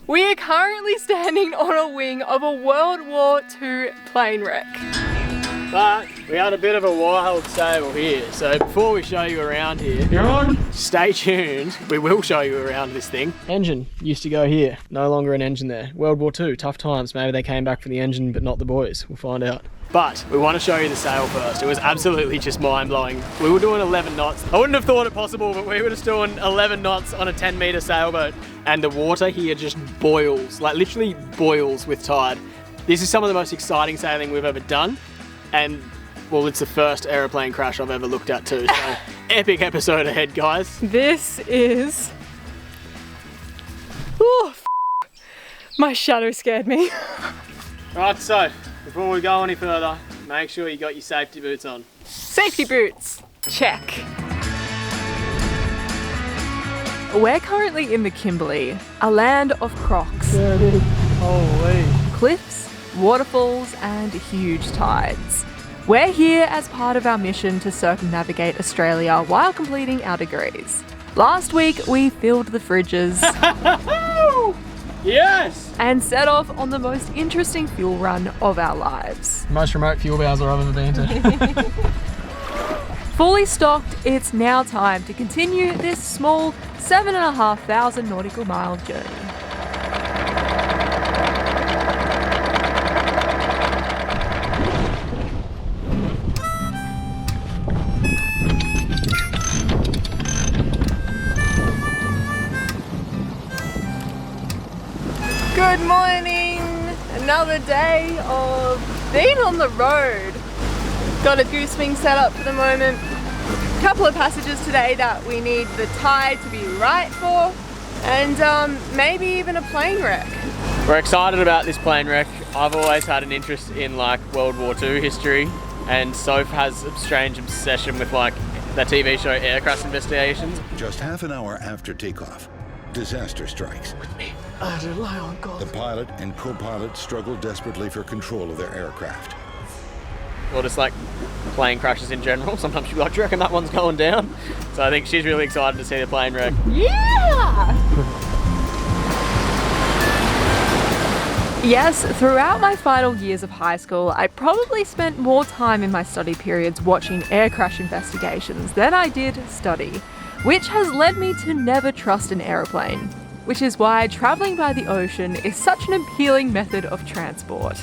We are currently standing on a wing of a World War II plane wreck. But we had a bit of a wild sail here, so before we show you around here, stay tuned, we will show you around this thing. Engine used to go here, no longer an engine there. World War II, tough times, maybe they came back for the engine but not the boys, we'll find out. But we want to show you the sail first. It was absolutely just mind-blowing. We were doing 11 knots. I wouldn't have thought it possible, but we were just doing 11 knots on a 10-meter sailboat. And the water here just boils, like literally boils with tide. This is some of the most exciting sailing we've ever done. And, well, it's the first aeroplane crash I've ever looked at too. So, epic episode ahead, guys. This is... Oh, my shadow scared me. Right, so, before we go any further, make sure you got your safety boots on. Safety boots, check. We're currently in the Kimberley, a land of crocs. There it is. Holy. Cliffs, waterfalls and huge tides. We're here as part of our mission to circumnavigate Australia while completing our degrees. Last week we filled the fridges Yes! and set off on the most interesting fuel run of our lives. Most remote fuel bowser I've ever been to. Fully stocked, it's now time to continue this small 7,500 nautical mile journey. Good morning! Another day of being on the road. Got a goose wing set up for the moment. A couple of passages today that we need the tide to be right for, and maybe even a plane wreck. We're excited about this plane wreck. I've always had an interest in like World War II history, and Soph has a strange obsession with like the TV show Air Crash Investigations. Just half an hour after takeoff, disaster strikes. With me. I rely on God. The pilot and co-pilot struggle desperately for control of their aircraft. Or just like plane crashes in general. Sometimes she'll be like, do you reckon that one's going down? So I think she's really excited to see the plane wreck. Yeah! Yes, throughout my final years of high school, I probably spent more time in my study periods watching air crash investigations than I did study, which has led me to never trust an aeroplane, which is why travelling by the ocean is such an appealing method of transport.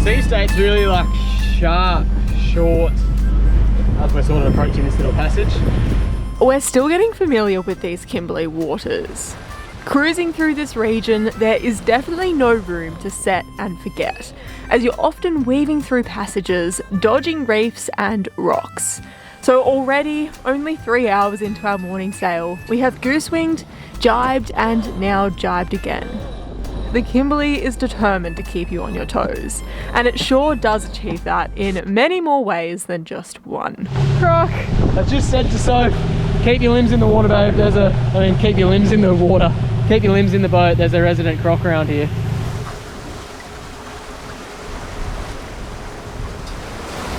Sea state's really like sharp, short, as we're sort of approaching this little passage. We're still getting familiar with these Kimberley waters. Cruising through this region, there is definitely no room to set and forget, as you're often weaving through passages, dodging reefs and rocks. So already, only 3 hours into our morning sail, we have goose-winged, jibed and now jibed again. The Kimberley is determined to keep you on your toes, and it sure does achieve that in many more ways than just one. Croc! I just said to Soph, keep your limbs in the water, babe. Keep your limbs in the water. Keep your limbs in the boat. There's a resident croc around here.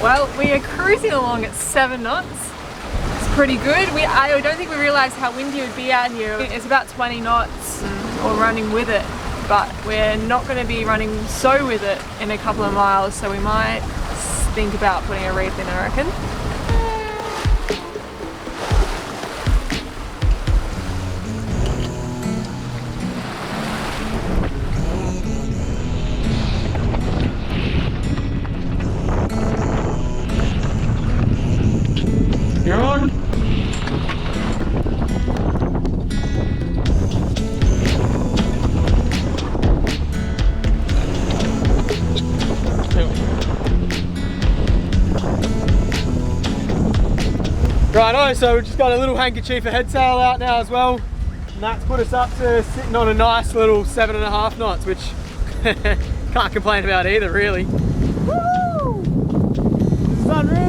Well, we are cruising along at 7 knots. It's pretty good. I don't think we realised how windy it would be out here. It's about 20 knots or running with it, but we're not going to be running so with it in a couple of miles, so we might think about putting a reef in, I reckon. You're on. Righto, so we've just got a little handkerchief of head sail out now as well. And that's put us up to sitting on a nice little 7.5 knots, which can't complain about either, really. Woo! This is unreal.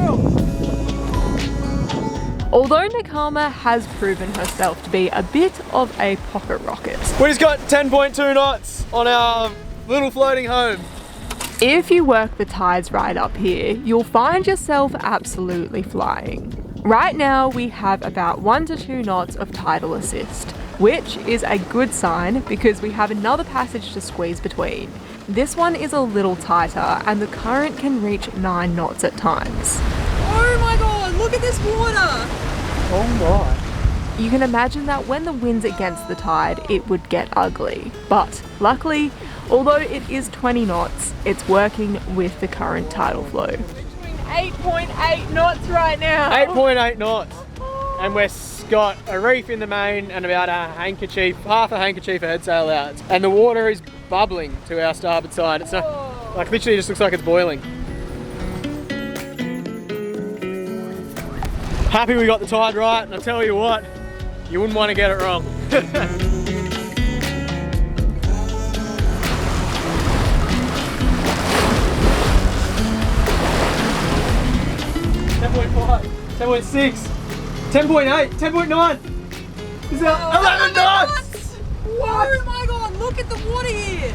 Although Nakama has proven herself to be a bit of a pocket rocket, We just got 10.2 knots on our little floating home. If you work the tides right up here, you'll find yourself absolutely flying. Right now we have about 1 to 2 knots of tidal assist, which is a good sign because we have another passage to squeeze between. This one is a little tighter and the current can reach 9 knots at times. Oh my god, look at this water! Oh my. You can imagine that when the wind's against the tide, it would get ugly. But luckily, although it is 20 knots, it's working with the current tidal flow. 8.8 knots right now. 8.8 knots. And we've got a reef in the main and about half a handkerchief of head sail out. And the water is bubbling to our starboard side. It's not, like literally just looks like it's boiling. Happy we got the tide right, and I tell you what, you wouldn't want to get it wrong. 10.5, 10.6, 10.8, 10.9. Is that 11 knots? What? Oh my god, look at the water here.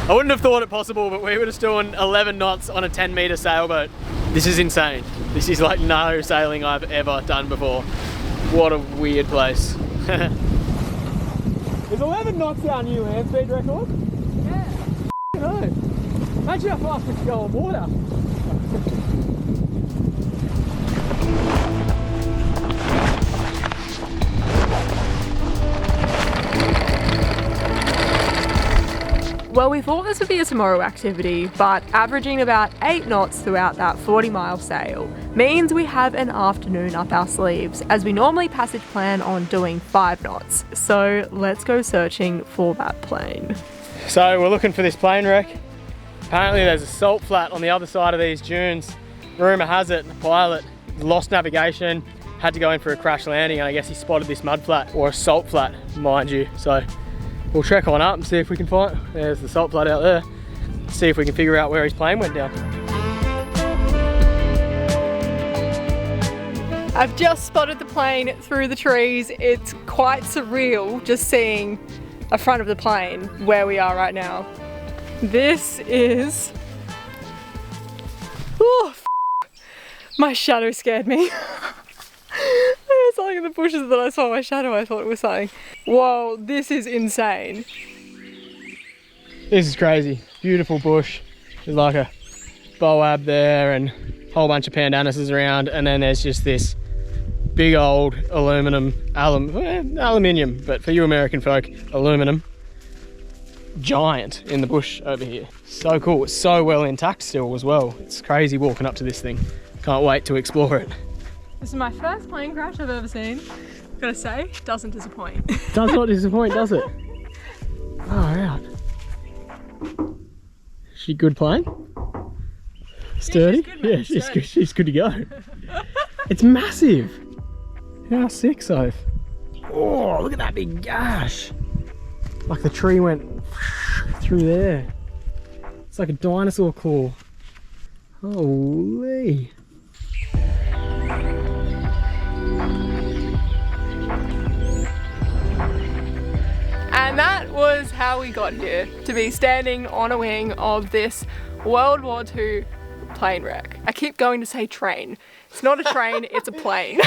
I wouldn't have thought it possible, but we were just doing 11 knots on a 10-meter sailboat. This is insane. This is like no sailing I've ever done before. What a weird place. Is 11 knots our new land speed record? Yeah. No. Imagine how fast we could go on water. Well, we thought this would be a tomorrow activity, but averaging about 8 knots throughout that 40-mile sail means we have an afternoon up our sleeves, as we normally passage plan on doing 5 knots. So let's go searching for that plane. So we're looking for this plane wreck. Apparently there's a salt flat on the other side of these dunes. Rumour has it the pilot lost navigation, had to go in for a crash landing, and I guess he spotted this mud flat, or a salt flat, mind you. So we'll trek on up and see if we can find, there's the salt flat out there, see if we can figure out where his plane went down. I've just spotted the plane through the trees. It's quite surreal just seeing a front of the plane where we are right now. This is... Oh, my shadow scared me. I was like in the bushes and then I saw my shadow, I thought it was something. Whoa, this is insane. This is crazy. Beautiful bush. There's like a boab there and a whole bunch of pandanises around, and then there's just this big old aluminium, but for you American folk, aluminum giant in the bush over here. So cool. It's so well intact still as well. It's crazy walking up to this thing. Can't wait to explore it. This is my first plane crash I've ever seen. Gotta say, doesn't disappoint. Does not disappoint, does it? Oh, out. She good plane? Sturdy? Yeah, she's good, she's good to go. It's massive. How sick, Soph. Oh, look at that big gash. Like the tree went through there. It's like a dinosaur claw. Holy. And that was how we got here, to be standing on a wing of this World War II plane wreck. I keep going to say train. It's not a train, it's a plane.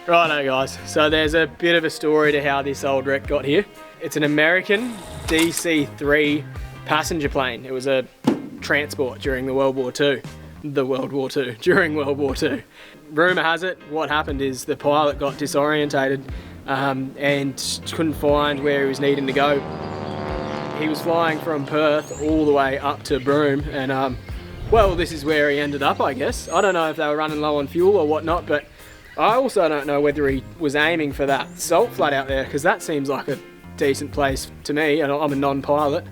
Righto guys, so there's a bit of a story to how this old wreck got here. It's an American DC3 passenger plane. It was a transport during the World War II. During World War II. Rumour has it, what happened is the pilot got disorientated and couldn't find where he was needing to go. He was flying from Perth all the way up to Broome, and well, this is where he ended up, I guess. I don't know if they were running low on fuel or whatnot, but I also don't know whether he was aiming for that salt flat out there, because that seems like a decent place to me, and I'm a non-pilot.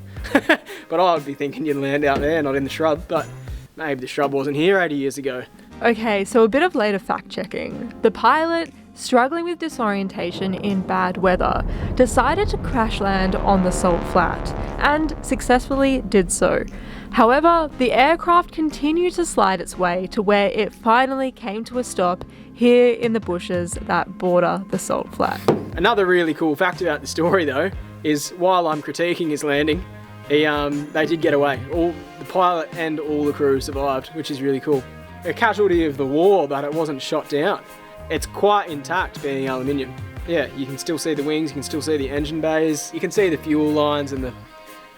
But I would be thinking you'd land out there, not in the shrub, but maybe the shrub wasn't here 80 years ago. Okay, so a bit of later fact checking. The pilot struggling with disorientation in bad weather, decided to crash land on the salt flat, and successfully did so. However, the aircraft continued to slide its way to where it finally came to a stop here in the bushes that border the salt flat. Another really cool fact about the story though, is while I'm critiquing his landing, they did get away. All the pilot and all the crew survived, which is really cool. A casualty of the war, but it wasn't shot down. It's quite intact being aluminium. Yeah, you can still see the wings, you can still see the engine bays, you can see the fuel lines and the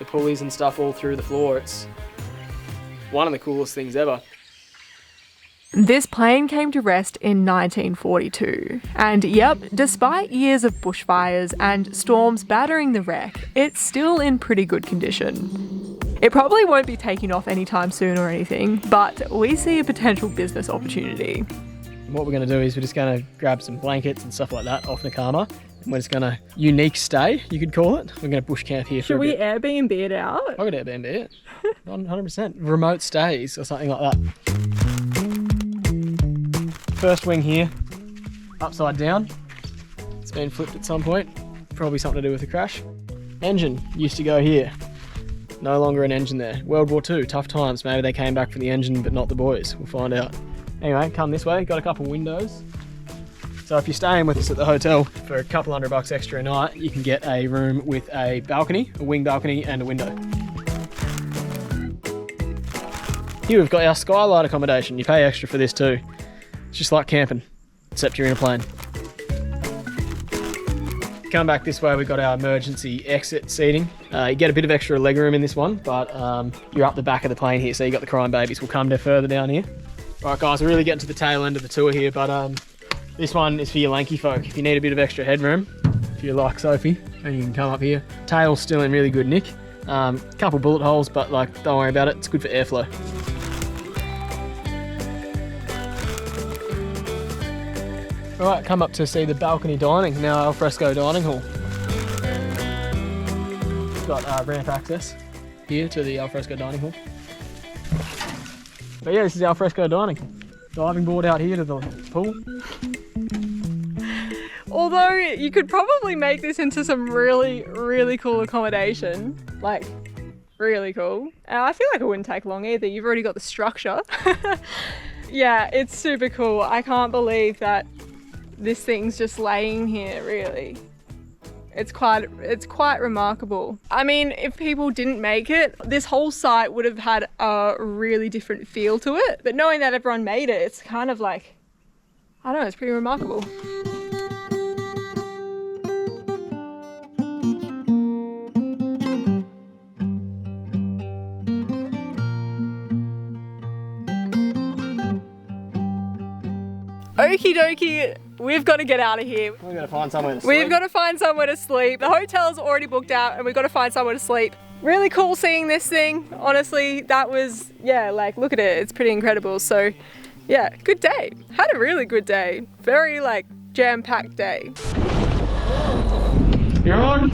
pulleys and stuff all through the floor. It's one of the coolest things ever. This plane came to rest in 1942, and yep, despite years of bushfires and storms battering the wreck, it's still in pretty good condition. It probably won't be taking off anytime soon or anything, but we see a potential business opportunity. What we're going to do is we're just going to grab some blankets and stuff like that off Nakama, and we're just going to unique stay, you could call it. We're going to bush camp here for a bit. Should we Airbnb it out? I could Airbnb it, 100%. Remote stays or something like that. First wing here, upside down. It's been flipped at some point. Probably something to do with the crash. Engine used to go here. No longer an engine there. World War II, tough times. Maybe they came back for the engine, but not the boys. We'll find out. Anyway, come this way. Got a couple windows. So if you're staying with us at the hotel for a couple $100 extra a night, you can get a room with a balcony, a wing balcony, and a window. Here we've got our skylight accommodation. You pay extra for this too. It's just like camping, except you're in a plane. Come back this way, we've got our emergency exit seating. You get a bit of extra legroom in this one, but you're up the back of the plane here, so you got the crying babies. We'll come further down here. All right, guys, we're really getting to the tail end of the tour here, but this one is for your lanky folk. If you need a bit of extra headroom, if you're like Sophie, then you can come up here. Tail's still in really good nick. Couple bullet holes, but like, don't worry about it. It's good for airflow. Alright, come up to see the balcony dining, now alfresco dining hall. Got ramp access here to the alfresco dining hall. But yeah, this is alfresco dining. Diving board out here to the pool. Although you could probably make this into some really, really cool accommodation. Like, really cool. I feel like it wouldn't take long either. You've already got the structure. Yeah, it's super cool. I can't believe that this thing's just laying here, really. It's quite remarkable. I mean, if people didn't make it, this whole site would have had a really different feel to it. But knowing that everyone made it, it's kind of like, I don't know, it's pretty remarkable. Okie dokie, we've got to get out of here. We've got to find somewhere to sleep. We've got to find somewhere to sleep. The hotel's already booked out and we've got to find somewhere to sleep. Really cool seeing this thing. Honestly, that was, yeah, like, look at it. It's pretty incredible. So, yeah, good day. Had a really good day. Very, like, jam-packed day. You're on.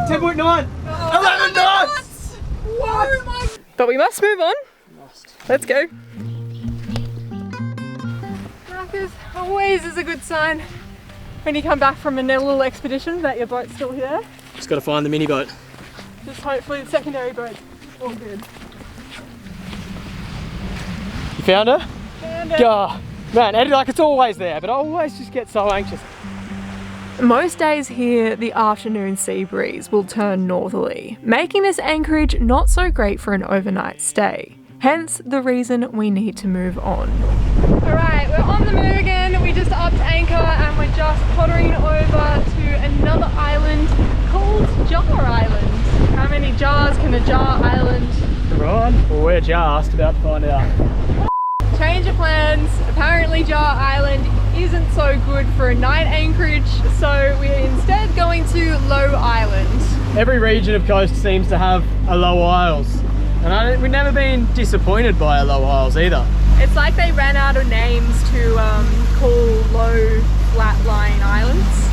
10.9. 11 knots. What? My... But we must move on. Let's go. Always is a good sign when you come back from a little expedition that your boat's still here. Just got to find the mini boat. Just hopefully the secondary boat's all good. You found her? Found her. God, man, Eddie, like, it's always there, but I always just get so anxious. Most days here, the afternoon sea breeze will turn northerly, making this anchorage not so great for an overnight stay. Hence the reason we need to move on. Alright, we're on the move again. We just upped anchor and we're just pottering over to another island called Jar Island. How many jars can a jar island? Right, well, we're just about to find out. Change of plans. Apparently Jar Island isn't so good for a night anchorage, so we're instead going to Low Island. Every region of coast seems to have a Low Isles. And we've never been disappointed by our Low Isles either. It's like they ran out of names to call low, flat-lying islands.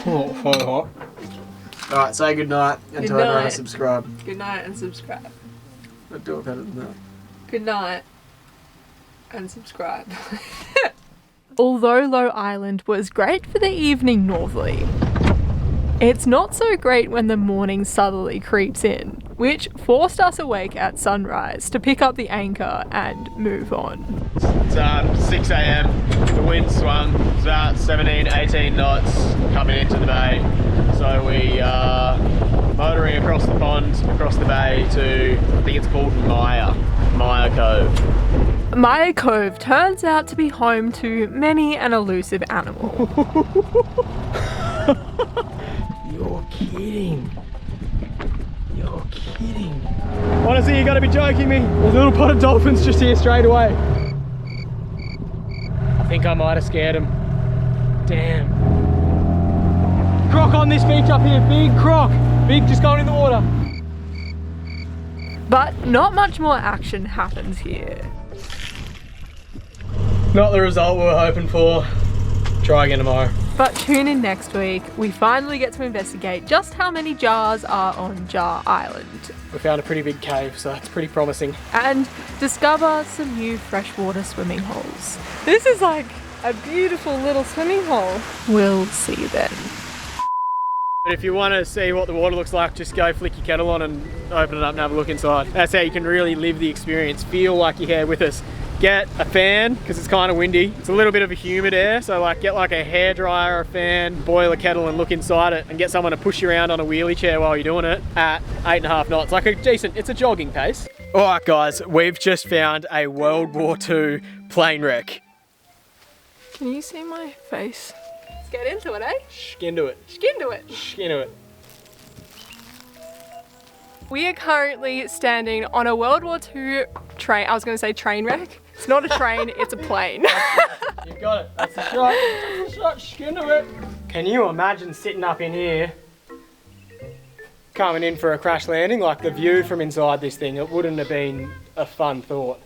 Oh, so hot. Alright, say goodnight and tell everyone to subscribe. Good night and subscribe. I'd do it better than that. Good night and subscribe. Although Low Island was great for the evening northerly, it's not so great when the morning southerly creeps in, which forced us awake at sunrise to pick up the anchor and move on. It's 6 a.m. The wind swung. It's about 17, 18 knots coming into the bay. So we are motoring across the pond, across the bay to, I think it's called Maya Cove. Maya Cove turns out to be home to many an elusive animal. You're kidding. You're kidding. Honestly, you gotta be joking me. There's a little pot of dolphins just here straight away. I think I might have scared him. Damn. Croc on this beach up here, big croc. Big, just going in the water. But not much more action happens here. Not the result we were hoping for. Try again tomorrow. But tune in next week. We finally get to investigate just how many jars are on Jar Island. We found a pretty big cave, so it's pretty promising. And discover some new freshwater swimming holes. This is like a beautiful little swimming hole. We'll see you then. But if you want to see what the water looks like, just go flick your kettle on and open it up and have a look inside. That's how you can really live the experience. Feel like you're here with us. Get a fan, because it's kind of windy. It's a little bit of a humid air, so like get like a hairdryer or a fan, boil a kettle and look inside it and get someone to push you around on a wheelie chair while you're doing it at 8.5 knots. Like it's a jogging pace. All right guys, we've just found a World War II plane wreck. Can you see my face? Let's get into it, eh? Skin to it. Skin to it. Skin to it. We are currently standing on a World War II train. I was going to say train wreck. It's not a train, it's a plane. You've got it. That's the shot. That's the shot. Skin to it. Can you imagine sitting up in here, coming in for a crash landing? Like the view from inside this thing, it wouldn't have been a fun thought.